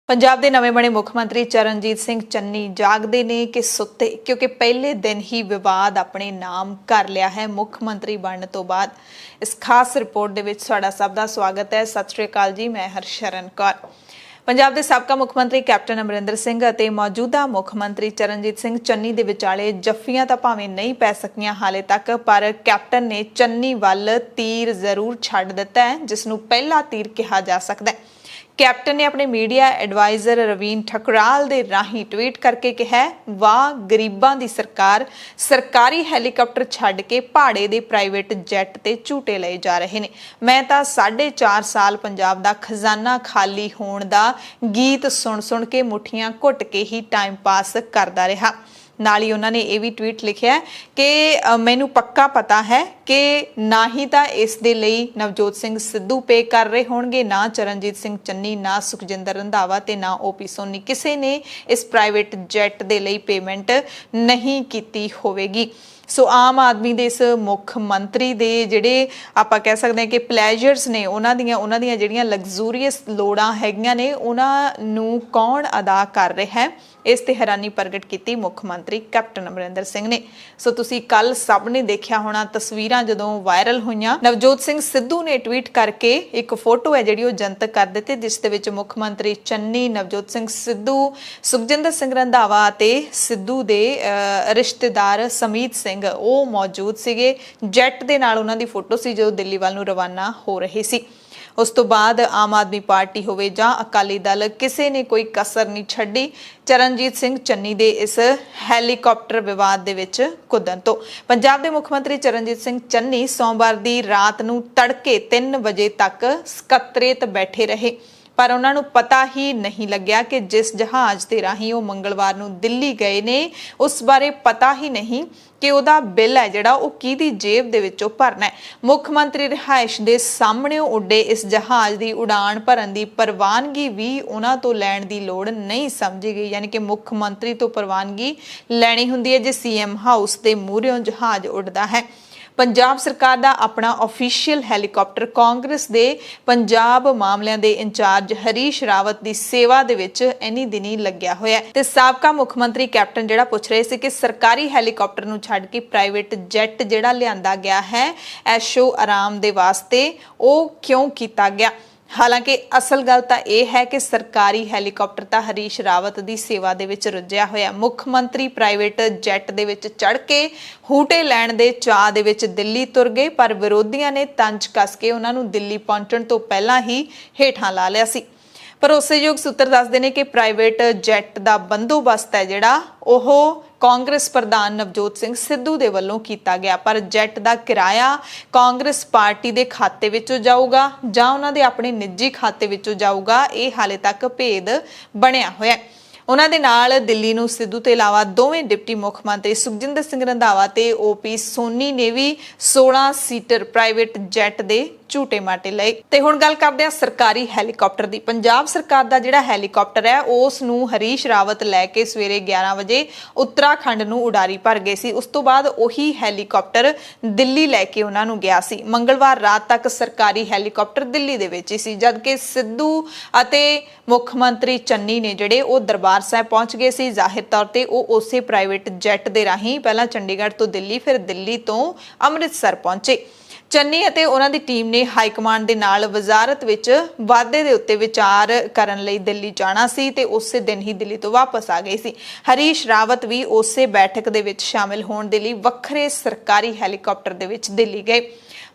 पंजाब के नवे बने मुख मंत्री चरणजीत सिंह चन्नी जागते ने कि सुते, क्योंकि पहले दिन ही विवाद अपने नाम कर लिया है मुख मंत्री बनने तो बाद। इस खास रिपोर्ट दे विच तुहाडा सब दा स्वागत है। सत श्री अकाल जी, मैं हरशरण कौर। पंजाब के साबका मुख मंत्री कैप्टन अमरिंदर सिंह अते मौजूदा मुख मंत्री चरणजीत सिंह चन्नी दे विचाले जफ्फियां तां भावें नहीं पै सकियां हाले तक, पर कैप्टन ने चन्नी वल तीर जरूर छड्ड दिता है, जिसनूं पहला तीर कहा जा सकता है। कैप्टन ने अपने मीडिया एडवाइजर रवीन ठकुराल दे राही ट्वीट करके कहा, वाह गरीबां दी सरकार, सरकारी हैलीकॉप्टर छड्ड के भाड़े दे प्राइवेट जैट ते झूटे लए जा रहे ने। मैं तां 4.5 साल पंजाब दा खजाना खाली होण दा गीत सुन सुन के मुठियां घुट के ही टाइम पास करदा रहा। नाल ही उन्होंने ये भी ट्वीट लिखिया कि मैनू पक्का पता है कि ना ही तो इस दे लई नवजोत सिंह सिद्धू पे कर रहे होणगे, ना चरणजीत सिंह चन्नी, ना सुखजिंदर रंधावा ते ना ओपी सोनी, किसी ने इस प्राइवेट जैट दे लई पेमेंट नहीं कीती होवेगी। सो आम आदमी दे इस मुख मंत्री दे जिहड़े आपां कह सकते हैं कि प्लैजर्स ने, उन्हां दियां जिहड़ियां लग्जूरीअस लोड़ां हैगीआं ने, उन्हां नूं कौन अदा कर रहा है, इस ते हैरानी प्रगट की मुख मंत्री कैप्टन अमरिंदर सिंह ने। सो तुसीं कल सब ने देखिया होना तस्वीरां जदों वायरल होईयां, नवजोत सिंह सिद्धू ने ट्वीट करके एक फोटो है जिहड़ी ओह जनतक कर दित्ती, जिस दे विच मुख मंत्री चन्नी, नवजोत सिंह सिद्धू, सुखजिंदर सिंह रंधावा ते सिद्धू दे रिश्तेदार समीत सिंह ਉਹ मौजूद ਸੀਗੇ। ਜੈਟ ਦੇ ਨਾਲ ਉਹਨਾਂ ਦੀ ਫੋਟੋ ਸੀ ਜਦੋਂ ਦਿੱਲੀ ਵੱਲ ਨੂੰ ਰਵਾਨਾ ਹੋ ਰਹੇ ਸੀ। ਉਸ ਤੋਂ ਬਾਅਦ ਆਮ ਆਦਮੀ ਪਾਰਟੀ ਹੋਵੇ ਜਾਂ ਅਕਾਲੀ ਦਲ, ਕਿਸੇ ਨੇ ਕੋਈ ਕਸਰ ਨਹੀਂ ਛੱਡੀ ਚਰਨਜੀਤ ਸਿੰਘ ਚੰਨੀ ਦੇ ਇਸ ਹੈਲੀਕਾਪਟਰ ਵਿਵਾਦ ਦੇ ਵਿੱਚ ਕੁੱਦਣ ਤੋਂ। ਪੰਜਾਬ ਦੇ ਮੁੱਖ ਮੰਤਰੀ ਚਰਨਜੀਤ ਸਿੰਘ ਚੰਨੀ ਸੋਮਵਾਰ ਦੀ ਰਾਤ ਨੂੰ ਤੜਕੇ 3 ਵਜੇ ਤੱਕ ਸਕੱਤਰੇਤ ਬੈਠੇ ਰਹੇ, पर उन्होंने पता ही नहीं लग्या कि जिस जहाज के राही वो मंगलवार नूं दिल्ली गए ने, उस बारे पता ही नहीं कि उहदा बिल है जिहड़ा वो किहदी जेब दे विचों भरना है। मुख मंत्री रिहाइश दे सामने उड्डे इस जहाज की उड़ान भरन की प्रवानगी भी उन्हां तो लैण की लोड़ नहीं समझी गई, यानी कि मुख मंत्री तो प्रवानगी लैनी हुंदी है जे सीएम हाउस के मूहरियों जहाज उड़दा है। पंजाब सरकार का अपना ऑफिशियल हैलीकॉप्टर कांग्रेस के पंजाब मामलों के इंचार्ज हरीश रावत की सेवा दे विच इन्हीं दिनी लग्या होया है। ते साबका मुख मंत्री कैप्टन जिहड़ा पुछ रहे थे कि सरकारी हैलीकॉप्टर नूं छड्ड के प्राइवेट जैट जिहड़ा लिआंदा गया है ऐशो आराम दे वास्ते, वो क्यों किया गया। हालांकि असल गल तां यह है कि सरकारी हैलीकॉप्टर तां हरीश रावत की सेवा दे विच रुझिया होया। मुख मंत्री प्राइवेट जैट दे विच चढ़ के हूटे लैण दे चाह दे विच दिल्ली तुर गए, पर विरोधियों ने तंज कस के उन्हां नूं दिल्ली पहुंचण तो पहलां ही हेठां ला लिया सी। भरोसेयोग सूत्र दसदे ने कि प्राइवेट जैट का बंदोबस्त है जिहड़ा ओह कांग्रेस प्रधान नवजोत सिंह सिद्धू दे वल्लों कीता गया, पर जैट का किराया कांग्रेस पार्टी के खाते विचों जाऊगा जां उन्हां दे अपने निजी खाते विचों जाऊगा, ये हाले तक भेद बनिया होया है। उन्हां दे नाल दिल्ली नूं सिद्धू ते इलावा दोवें डिप्टी मुख मंत्री सुखजिंदर सिंह रंधावा ते ओपी सोनी ने भी 16 सीटर प्राइवेट जैट दे झूटे माटे लए। ते हुण गल करदे हां सरकारी हैलीकॉप्टर दी। पंजाब सरकार दा जिहड़ा हैलीकॉप्टर है उस नूं हरीश रावत लैके सवेरे 11 वजे उत्तराखंड नूं उडारी भर गए सी। उस तो बाद उही हैलीकॉप्टर दिल्ली लैके उन्हां नूं गया सी। मंगलवार रात तक सरकारी हैलीकॉप्टर दिल्ली दे विच ही सी, जबकि सिद्धू अते मुख मंत्री चन्नी ने जिहड़े वो दरबार साहिब पहुंच गए सी। जाहिर तौर ते वो उसे प्राइवेट जैट दे राही पहलां चंडीगढ़ तो दिल्ली, फिर दिल्ली तो अमृतसर पहुंचे। चन्नी ਅਤੇ ਉਹਨਾਂ ਦੀ ਟੀਮ ਨੇ ਹਾਈ ਕਮਾਂਡ ਦੇ ਨਾਲ ਵਜ਼ਾਰਤ ਵਿੱਚ ਵਾਅਦੇ ਦੇ ਉੱਤੇ ਵਿਚਾਰ ਕਰਨ ਲਈ ਦਿੱਲੀ ਜਾਣਾ ਸੀ ਤੇ ਉਸੇ ਦਿਨ ਹੀ ਦਿੱਲੀ ਤੋਂ ਵਾਪਸ ਆ ਗਏ ਸੀ। ਹਰੀਸ਼ ਰਾਵਤ ਵੀ ਉਸੇ ਬੈਠਕ ਦੇ ਵਿੱਚ ਸ਼ਾਮਿਲ ਹੋਣ ਦੇ ਲਈ ਵੱਖਰੇ ਸਰਕਾਰੀ ਹੈਲੀਕਾਪਟਰ ਦੇ ਵਿੱਚ ਦਿੱਲੀ ਗਏ।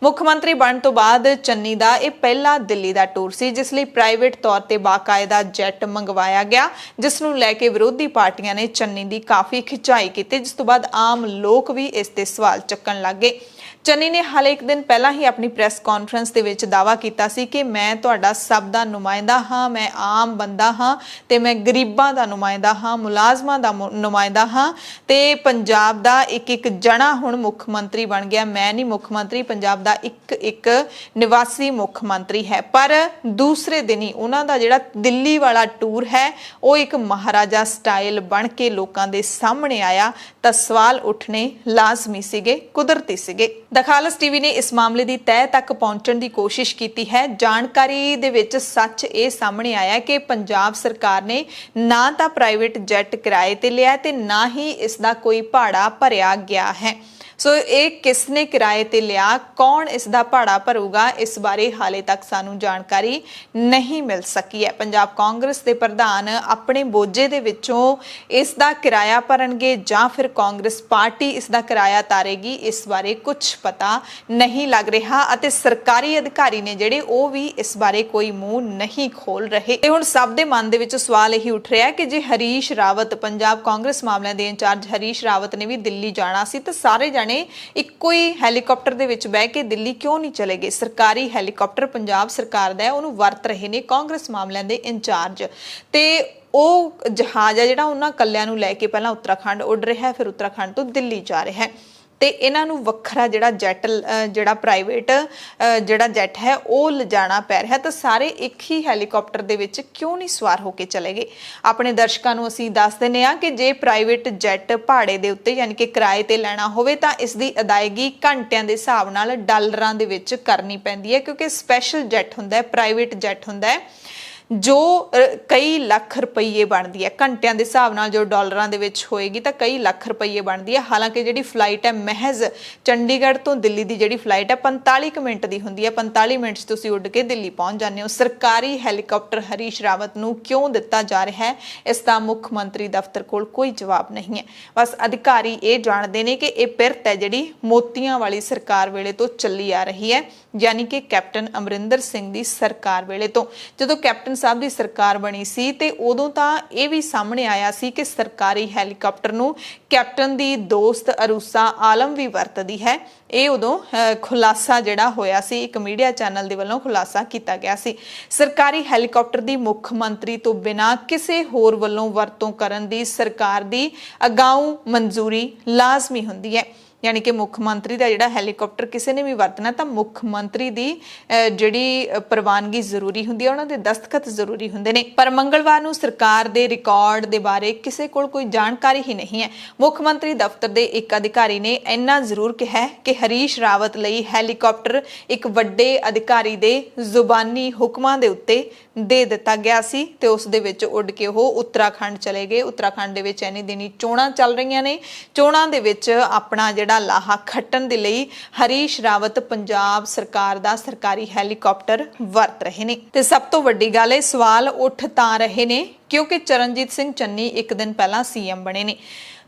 ਮੁੱਖ ਮੰਤਰੀ ਬਣਨ ਤੋਂ ਬਾਅਦ ਚੰਨੀ ਦਾ ਇਹ ਪਹਿਲਾ ਦਿੱਲੀ ਦਾ ਟੂਰ ਸੀ, ਜਿਸ ਲਈ ਪ੍ਰਾਈਵੇਟ ਤੌਰ ਤੇ ਬਾਕਾਇਦਾ ਜੈਟ ਮੰਗਵਾਇਆ ਗਿਆ, ਜਿਸ ਨੂੰ ਲੈ ਕੇ ਵਿਰੋਧੀ ਪਾਰਟੀਆਂ ਨੇ ਚੰਨੀ ਦੀ ਕਾਫੀ ਖਿਚਾਈ ਕੀਤੀ, ਜਿਸ ਤੋਂ ਬਾਅਦ ਆਮ ਲੋਕ ਵੀ ਇਸ ਤੇ ਸਵਾਲ ਚੱਕਣ ਲੱਗੇ। ਚੰਨੀ ਨੇ ਹਾਲੇ ਇੱਕ ਦਿਨ ਪਹਿਲਾਂ ਹੀ ਆਪਣੀ ਪ੍ਰੈਸ ਕਾਨਫਰੰਸ ਦੇ ਵਿੱਚ ਦਾਅਵਾ ਕੀਤਾ ਸੀ ਕਿ ਮੈਂ ਤੁਹਾਡਾ ਸਭ ਦਾ ਨੁਮਾਇੰਦਾ ਹਾਂ, ਮੈਂ ਆਮ ਬੰਦਾ ਹਾਂ ਤੇ ਮੈਂ ਗਰੀਬਾਂ ਦਾ ਨੁਮਾਇੰਦਾ ਹਾਂ, ਮੁਲਾਜ਼ਮਾਂ ਦਾ ਨੁਮਾਇੰਦਾ ਹਾਂ ਤੇ ਪੰਜਾਬ ਦਾ ਇੱਕ ਜਣਾ ਹੁਣ ਮੁੱਖ ਮੰਤਰੀ ਬਣ ਗਿਆ। ਮੈਂ ਨਹੀਂ ਮੁੱਖ ਮੰਤਰੀ, ਪੰਜਾਬ ਦਾ ਇੱਕ ਨਿਵਾਸੀ ਮੁੱਖ ਮੰਤਰੀ ਹੈ। ਪਰ ਦੂਸਰੇ ਦਿਨ ਹੀ ਉਹਨਾਂ ਦਾ ਜਿਹੜਾ ਦਿੱਲੀ ਵਾਲਾ ਟੂਰ ਹੈ ਉਹ ਇੱਕ ਮਹਾਰਾਜਾ ਸਟਾਈਲ ਬਣ ਕੇ ਲੋਕਾਂ ਦੇ ਸਾਹਮਣੇ ਆਇਆ ਤਾਂ ਸਵਾਲ ਉੱਠਣੇ ਲਾਜ਼ਮੀ ਸੀਗੇ, ਕੁਦਰਤੀ ਸੀਗੇ। द खालस टीवी ने इस मामले की तह तक पहुंचने की कोशिश की है। जानकारी दे विच सच ये सामने आया कि पंजाब सरकार ने ना तो प्राइवेट जैट किराए ते लिया ते ना ही इसका कोई भाड़ा भरिया गया है। सो ये किसने किराए ते लिया, कौन इसका भाड़ा भरूगा, इस बारे हाले तक सानू जानकारी नहीं मिल सकी है। पंजाब कांग्रेस के प्रधान अपने बोझे दे विचों इसका किराया भरनगे जां फिर कांग्रेस पार्टी इसका किराया तारेगी, इस बारे कुछ पता नहीं लग रहा। अते सरकारी अधिकारी ने जिहड़े वो भी इस बारे कोई मुंह नहीं खोल रहे। ते हुण सब दे मन दे विच सवाल यही उठ रहा है कि जे हरीश रावत, पंजाब कांग्रेस मामलों के इंचार्ज हरीश रावत ने भी दिल्ली जाना सी तो सारे जाने ਇੱਕੋ ਹੀ ਹੈਲੀਕਾਪਟਰ ਦੇ ਵਿੱਚ ਬਹਿ ਕੇ ਦਿੱਲੀ ਕਿਉਂ ਨਹੀਂ ਚਲੇ ਗਏ। ਸਰਕਾਰੀ ਹੈਲੀਕਾਪਟਰ ਪੰਜਾਬ ਸਰਕਾਰ ਦਾ ਹੈ, ਉਹਨੂੰ ਵਰਤ ਰਹੇ ਨੇ ਕਾਂਗਰਸ ਮਾਮਲਿਆਂ ਦੇ ਇੰਚਾਰਜ ਤੇ ਉਹ ਜਹਾਜ਼ ਆ ਜਿਹੜਾ ਉਹਨਾਂ ਕੱਲਿਆਂ ਨੂੰ ਲੈ ਕੇ ਪਹਿਲਾਂ ਉੱਤਰਾਖੰਡ ਉੱਡ ਰਿਹਾ ਹੈ, ਫਿਰ ਉੱਤਰਾਖੰਡ ਤੋਂ ਦਿੱਲੀ ਜਾ ਰਿਹਾ ਹੈ ਤੇ ਇਹਨਾਂ ਨੂੰ ਵੱਖਰਾ ਜਿਹੜਾ ਜੈਟ ਜਿਹੜਾ ਪ੍ਰਾਈਵੇਟ ਜਿਹੜਾ ਜੈਟ ਹੈ ਉਹ ਲਿਜਾਣਾ ਪੈ ਰਿਹਾ। ਤਾਂ ਸਾਰੇ ਇੱਕ ਹੀ ਹੈਲੀਕਾਪਟਰ ਦੇ ਵਿੱਚ ਕਿਉਂ ਨਹੀਂ ਸਵਾਰ ਹੋ ਕੇ ਚਲੇ ਗਏ। ਆਪਣੇ ਦਰਸ਼ਕਾਂ ਨੂੰ ਅਸੀਂ ਦੱਸ ਦਿੰਦੇ ਹਾਂ ਕਿ ਜੇ ਪ੍ਰਾਈਵੇਟ ਜੈਟ ਭਾੜੇ ਦੇ ਉੱਤੇ ਯਾਨੀ ਕਿ ਕਿਰਾਏ ਤੇ ਲੈਣਾ ਹੋਵੇ ਤਾਂ ਇਸ ਦੀ ਅਦਾਇਗੀ ਘੰਟਿਆਂ ਦੇ ਹਿਸਾਬ ਨਾਲ ਡਾਲਰਾਂ ਦੇ ਵਿੱਚ ਕਰਨੀ ਪੈਂਦੀ ਹੈ, ਕਿਉਂਕਿ ਸਪੈਸ਼ਲ ਜੈਟ ਹੁੰਦਾ ਹੈ, ਪ੍ਰਾਈਵੇਟ ਜੈਟ ਹੁੰਦਾ ਹੈ जो कई ਲੱਖ ਰੁਪਈਏ ਬਣਦੀ ਹੈ। ਘੰਟਿਆਂ ਦੇ ਹਿਸਾਬ ਨਾਲ ਜੋ ਡਾਲਰਾਂ ਦੇ ਵਿੱਚ ਹੋਏਗੀ ਤਾਂ ਕਈ ਲੱਖ ਰੁਪਈਏ ਬਣਦੀ ਹੈ। ਹਾਲਾਂਕਿ ਜਿਹੜੀ ਫਲਾਈਟ ਹੈ ਮਹਿਜ਼ ਚੰਡੀਗੜ੍ਹ ਤੋਂ ਦਿੱਲੀ ਦੀ ਜਿਹੜੀ ਫਲਾਈਟ ਹੈ 45 ਮਿੰਟ ਦੀ ਹੁੰਦੀ ਹੈ। 45 ਮਿੰਟ 'ਚ ਤੁਸੀਂ ਉੱਡ ਕੇ ਦਿੱਲੀ ਪਹੁੰਚ ਜਾਂਦੇ ਹੋ। ਸਰਕਾਰੀ ਹੈਲੀਕਾਪਟਰ ਹਰੀਸ਼ ਰਾਵਤ ਨੂੰ ਕਿਉਂ ਦਿੱਤਾ ਜਾ ਰਿਹਾ ਹੈ, ਇਸ ਦਾ ਮੁੱਖ ਮੰਤਰੀ ਦਫ਼ਤਰ ਕੋਲ ਕੋਈ ਜਵਾਬ ਨਹੀਂ ਹੈ। ਬਸ ਅਧਿਕਾਰੀ ਇਹ ਜਾਣਦੇ ਨੇ ਕਿ ਇਹ ਪਿਰਤ ਹੈ ਜਿਹੜੀ ਮੋਤੀਆਂ ਵਾਲੀ ਸਰਕਾਰ ਵੇਲੇ ਤੋਂ ਚੱਲੀ ਆ ਰਹੀ ਹੈ, ਯਾਨੀ ਕਿ ਕੈਪਟਨ ਅਮਰਿੰਦਰ ਸਿੰਘ ਦੀ ਸਰਕਾਰ ਵੇਲੇ ਤੋਂ। ਜਦੋਂ ਕੈਪਟਨ ਸਾਹਿਬ ਦੀ ਸਰਕਾਰ ਬਣੀ ਸੀ ਤੇ ਉਦੋਂ ਤਾਂ ਇਹ ਵੀ ਸਾਹਮਣੇ ਆਇਆ ਸੀ ਕਿ ਸਰਕਾਰੀ ਹੈਲੀਕਾਪਟਰ ਨੂੰ ਕੈਪਟਨ ਦੀ ਦੋਸਤ ਅਰੂਸਾ ਆਲਮ ਵੀ ਵਰਤਦੀ ਹੈ। ਇਹ ਉਦੋਂ ਖੁਲਾਸਾ ਜਿਹੜਾ ਹੋਇਆ ਸੀ, ਇੱਕ ਮੀਡੀਆ ਚੈਨਲ ਦੇ ਵੱਲੋਂ ਖੁਲਾਸਾ ਕੀਤਾ ਗਿਆ ਸੀ। ਸਰਕਾਰੀ ਹੈਲੀਕਾਪਟਰ ਦੀ ਮੁੱਖ ਮੰਤਰੀ ਤੋਂ ਬਿਨਾਂ ਕਿਸੇ ਹੋਰ ਵੱਲੋਂ ਵਰਤੋਂ ਕਰਨ ਦੀ ਸਰਕਾਰ ਦੀ ਅਗਾਊਂ ਮਨਜ਼ੂਰੀ ਲਾਜ਼ਮੀ ਹੁੰਦੀ ਹੈ। यानी कि मुख मंत्री का जिहड़ा हैलीकाप्टर किसी ने भी वरतना तो मुख मंत्री की जिहड़ी प्रवानगी जरूरी हुंदी है, उन्हां दे दस्तखत जरूरी हुंदे ने। पर मंगलवार नूं सरकार दे रिकॉर्ड दे बारे किसी कोल कोई जानकारी ही नहीं है। मुख मंत्री दफ्तर के एक अधिकारी ने इन्ना जरूर कहा कि हरीश रावत लई हैलीकाप्टर एक वड्डे अधिकारी दे जुबानी हुक्मां दे उत्ते दे दिता गया सी ते उस दे विच उड़ के वो उत्तराखंड चले गए। उत्तराखंड दे विच इन्नी दिनी चोणां चल रहीआं ने, चोणां दे विच अपना जिहड़ा लाहा खट्टण दे लई हरीश रावत पंजाब सरकार दा सरकारी हैलीकाप्टर वरत रहे ने। ते सब तो वड्डी गल है, सवाल उठ तां रहे ने क्योंकि चरणजीत सिंह चन्नी एक दिन पहला सीएम बने ने।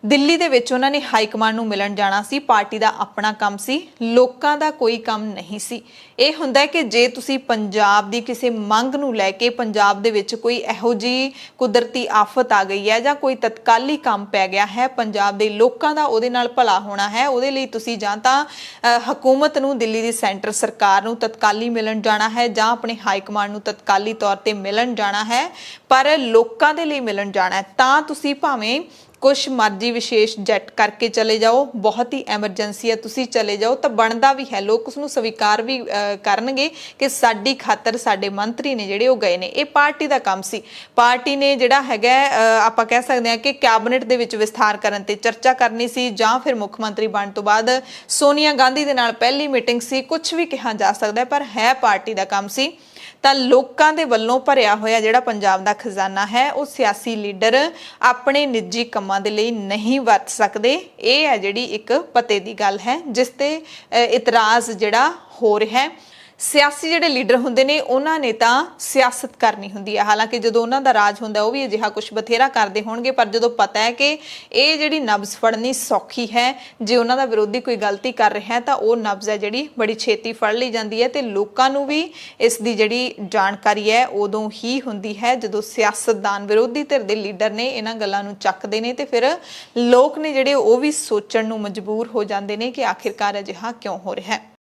दिल्ली दे विच उन्हां ने हाई कमांड नूं मिलण जाना सी, पार्टी दा अपना काम सी, लोकां दा कोई काम नहीं सी। ਇਹ ਹੁੰਦਾ ਹੈ ਕਿ ਜੇ ਤੁਸੀਂ ਪੰਜਾਬ ਦੀ ਕਿਸੇ ਮੰਗ ਨੂੰ ਲੈ ਕੇ ਪੰਜਾਬ ਦੇ ਵਿੱਚ ਕੋਈ ਇਹੋ ਜਿਹੀ ਕੁਦਰਤੀ ਆਫਤ ਆ ਗਈ ਹੈ ਜਾਂ ਕੋਈ ਤਤਕਾਲੀ ਕੰਮ ਪੈ ਗਿਆ ਹੈ, ਪੰਜਾਬ ਦੇ ਲੋਕਾਂ ਦਾ ਉਹਦੇ ਨਾਲ ਭਲਾ ਹੋਣਾ ਹੈ, ਉਹਦੇ ਲਈ ਤੁਸੀਂ ਜਾਂ ਤਾਂ ਹਕੂਮਤ ਨੂੰ, ਦਿੱਲੀ ਦੀ ਸੈਂਟਰ ਸਰਕਾਰ ਨੂੰ ਤਤਕਾਲੀ ਮਿਲਣ ਜਾਣਾ ਹੈ ਜਾਂ ਆਪਣੇ ਹਾਈ ਕਮਾਂਡ ਨੂੰ ਤਤਕਾਲੀ ਤੌਰ ਤੇ ਮਿਲਣ ਜਾਣਾ ਹੈ, ਪਰ ਲੋਕਾਂ ਦੇ ਲਈ ਮਿਲਣ ਜਾਣਾ ਹੈ ਤਾਂ ਤੁਸੀਂ ਭਾਵੇਂ कुछ मर्जी विशेष जैट करके चले जाओ, बहुत ही एमरजेंसी है तुसी चले जाओ तो बनता भी है, लोग उसनूं स्वीकार भी करनगे कि साडी खातर साडे मंत्री ने जिहड़े वो गए ने। ये पार्टी का काम सी, पार्टी ने जिहड़ा हैगा आपां कह सकते हैं कि कैबिनेट दे विच विस्तार करन ते चर्चा करनी सी जां फिर मुख मंत्री बनने तो बाद सोनिया गांधी दे नाल पहली मीटिंग सी, कुछ भी कहा जा सकता है, पर है पार्टी का काम सी। ਤਾਂ ਲੋਕਾਂ ਦੇ ਵੱਲੋਂ ਭਰਿਆ ਹੋਇਆ ਜਿਹੜਾ ਪੰਜਾਬ ਦਾ ਖਜ਼ਾਨਾ ਹੈ ਉਹ ਸਿਆਸੀ ਲੀਡਰ ਆਪਣੇ ਨਿੱਜੀ ਕੰਮਾਂ ਦੇ ਲਈ ਨਹੀਂ ਵਰਤ ਸਕਦੇ। ਇਹ ਹੈ ਜਿਹੜੀ ਇੱਕ ਪਤੇ ਦੀ ਗੱਲ ਹੈ ਜਿਸ ਤੇ ਇਤਰਾਜ਼ ਜਿਹੜਾ ਹੋ ਰਿਹਾ ਹੈ। ਸਿਆਸੀ ਜਿਹੜੇ ਲੀਡਰ ਹੁੰਦੇ ਨੇ ਉਹਨਾਂ ਨੇ ਤਾਂ ਸਿਆਸਤ ਕਰਨੀ ਹੁੰਦੀ ਹੈ, ਹਾਲਾਂਕਿ ਜਦੋਂ ਉਹਨਾਂ ਦਾ ਰਾਜ ਹੁੰਦਾ ਉਹ ਵੀ ਅਜਿਹਾ ਕੁਝ ਬਥੇਰਾ ਕਰਦੇ ਹੋਣਗੇ, ਪਰ ਜਦੋਂ ਪਤਾ ਹੈ ਕਿ ਇਹ ਜਿਹੜੀ ਨਬਜ਼ ਫੜਨੀ ਸੌਖੀ ਹੈ, ਜੇ ਉਹਨਾਂ ਦਾ ਵਿਰੋਧੀ ਕੋਈ ਗਲਤੀ ਕਰ ਰਿਹਾ ਹੈ ਤਾਂ ਉਹ ਨਬਜ਼ ਹੈ ਜਿਹੜੀ ਬੜੀ ਛੇਤੀ ਫੜ ਲਈ ਜਾਂਦੀ ਹੈ। ਤੇ ਲੋਕਾਂ ਨੂੰ ਵੀ ਇਸ ਦੀ ਜਿਹੜੀ ਜਾਣਕਾਰੀ ਹੈ ਉਦੋਂ ਹੀ ਹੁੰਦੀ ਹੈ ਜਦੋਂ ਸਿਆਸਤਦਾਨ, ਵਿਰੋਧੀ ਧਿਰ ਦੇ ਲੀਡਰ ਨੇ ਇਹਨਾਂ ਗੱਲਾਂ ਨੂੰ ਚੱਕਦੇ ਨੇ ਤੇ ਫਿਰ ਲੋਕ ਨੇ ਜਿਹੜੇ ਉਹ ਵੀ ਸੋਚਣ ਨੂੰ ਮਜਬੂਰ ਹੋ ਜਾਂਦੇ ਨੇ ਕਿ ਆਖਿਰਕਾਰ ਅਜਿਹਾ ਕਿਉਂ ਹੋ ਰਿਹਾ ਹੈ।